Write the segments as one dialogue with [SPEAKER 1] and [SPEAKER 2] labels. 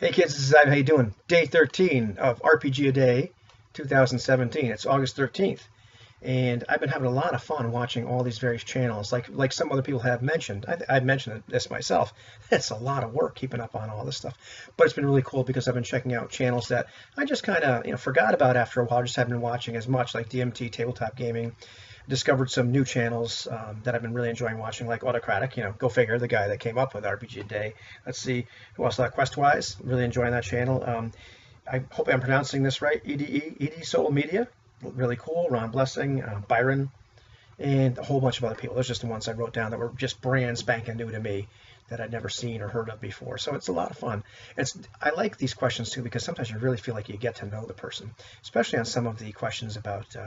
[SPEAKER 1] Hey kids, this is Ivan. How you doing? Day 13 of RPG A Day 2017. It's August 13th, and I've been having a lot of fun watching all these various channels. Like some other people have mentioned, I've mentioned this myself. It's a lot of work keeping up on all this stuff, but it's been really cool because I've been checking out channels that I just kind of forgot about after a while. Just haven't been watching as much, like DMT Tabletop Gaming. Discovered some new channels that I've been really enjoying watching, like Autocratic. Go figure, the guy that came up with RPG a Day. Let's see who else. Questwise, really enjoying that channel. I hope I'm pronouncing this right. ED Soul Media, really cool. Ron Blessing, Byron, and a whole bunch of other people. Those are just the ones I wrote down that were just brand spanking new to me that I'd never seen or heard of before. So it's a lot of fun. I like these questions too because sometimes you really feel like you get to know the person, especially on some of the questions about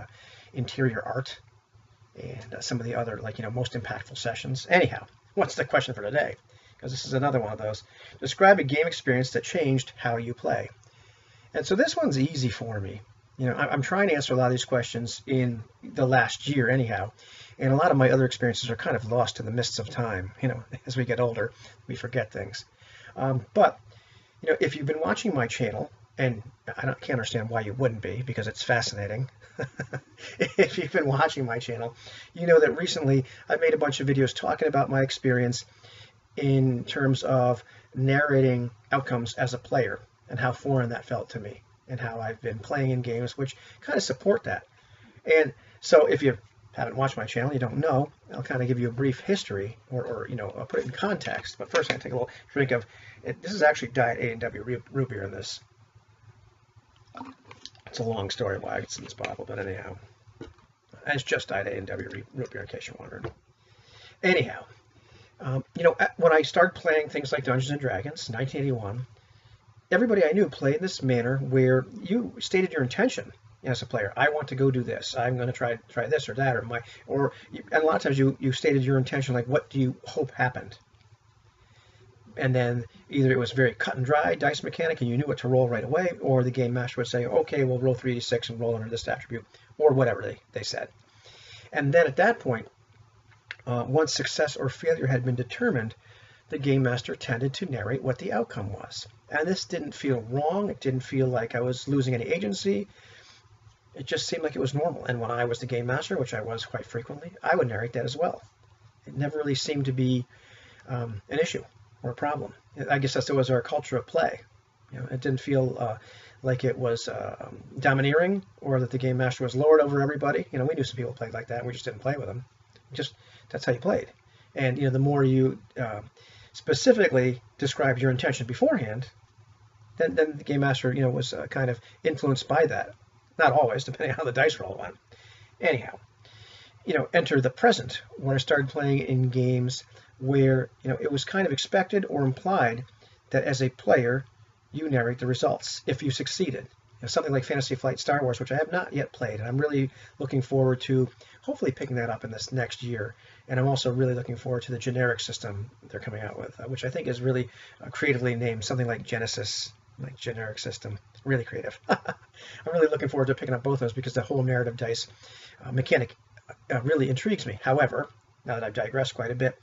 [SPEAKER 1] interior art and some of the other, most impactful sessions. Anyhow, what's the question for today? Because this is another one of those. Describe a game experience that changed how you play. And so this one's easy for me. I'm trying to answer a lot of these questions in the last year anyhow, and a lot of my other experiences are kind of lost in the mists of time. As we get older, we forget things. But if you've been watching my channel, and can't understand why you wouldn't be, because it's fascinating. If you've been watching my channel, you know that recently I made a bunch of videos talking about my experience in terms of narrating outcomes as a player and how foreign that felt to me and how I've been playing in games which kind of support that. And so if you haven't watched my channel, you don't know, I'll kind of give you a brief history or I'll put it in context. But first I take a little drink of it. This is actually Diet A&W root beer in this. It's a long story why it's in this bottle, but anyhow, it's just Diet A&W root beer in case you're wondering. Anyhow, when I started playing things like Dungeons and Dragons, 1981, everybody I knew played in this manner where you stated your intention as a player. I want to go do this. I'm going to try this or that, and a lot of times you stated your intention, like what do you hope happened. And then either it was very cut and dry dice mechanic and you knew what to roll right away, or the game master would say, okay, we'll roll 3d6 and roll under this attribute, or whatever they said. And then at that point, once success or failure had been determined, the game master tended to narrate what the outcome was. And this didn't feel wrong. It didn't feel like I was losing any agency. It just seemed like it was normal. And when I was the game master, which I was quite frequently, I would narrate that as well. It never really seemed to be an issue or a problem. I guess that was our culture of play. It didn't feel like it was domineering or that the game master was lord over everybody. We knew some people played like that, and we just didn't play with them. That's how you played. And the more you specifically described your intention beforehand, then the game master was kind of influenced by that. Not always, depending on how the dice roll went. Anyhow, enter the present, when I started playing in games where it was kind of expected or implied that as a player you narrate the results if you succeeded. Something like Fantasy Flight Star Wars, which I have not yet played, and I'm really looking forward to hopefully picking that up in this next year. And I'm also really looking forward to the generic system they're coming out with, which I think is really creatively named, something like Genesis, like generic system. It's really creative. I'm really looking forward to picking up both those because the whole narrative dice mechanic really intrigues me. However, now that I've digressed quite a bit,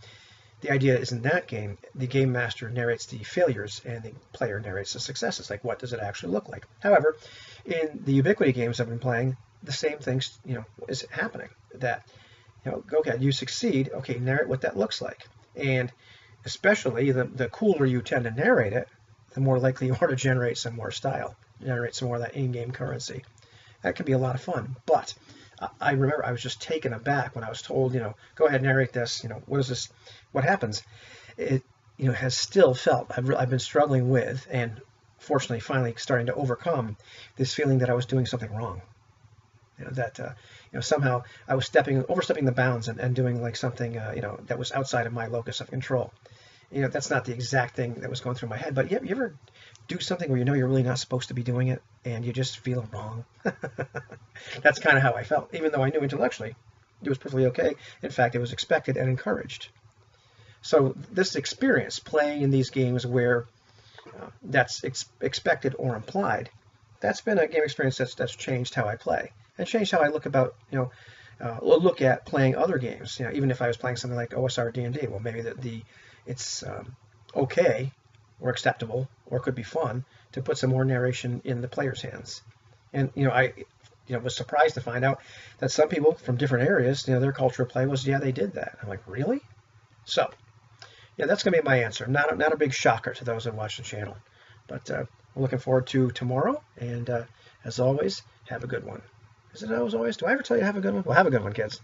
[SPEAKER 1] the idea is in that game, the game master narrates the failures and the player narrates the successes. Like, what does it actually look like? However, in the Ubiquity games I've been playing, the same things, is happening. That, okay, you succeed, okay, narrate what that looks like. And especially the cooler you tend to narrate it, the more likely you are to generate some more style, generate some more of that in-game currency. That can be a lot of fun. But I remember I was just taken aback when I was told, go ahead, narrate this. What is this? What happens? It, has still felt I've been struggling with, and fortunately, finally starting to overcome this feeling that I was doing something wrong. That somehow I was overstepping the bounds and doing like something that was outside of my locus of control. That's not the exact thing that was going through my head, but you ever do something where you're really not supposed to be doing it and you just feel wrong? That's kind of how I felt, even though I knew intellectually it was perfectly okay. In fact, it was expected and encouraged. So this experience playing in these games where that's expected or implied, that's been a game experience that's changed how I play and changed how I look at playing other games. Even if I was playing something like OSR D&D, well, maybe it's okay or acceptable or it could be fun to put some more narration in the player's hands. And I was surprised to find out that some people from different areas, their culture of play was, yeah, they did that. I'm like, really? So, yeah, that's going to be my answer. Not a big shocker to those that watch the channel. But we're looking forward to tomorrow. And as always, have a good one. Is it as always? Do I ever tell you to have a good one? Well, have a good one, kids.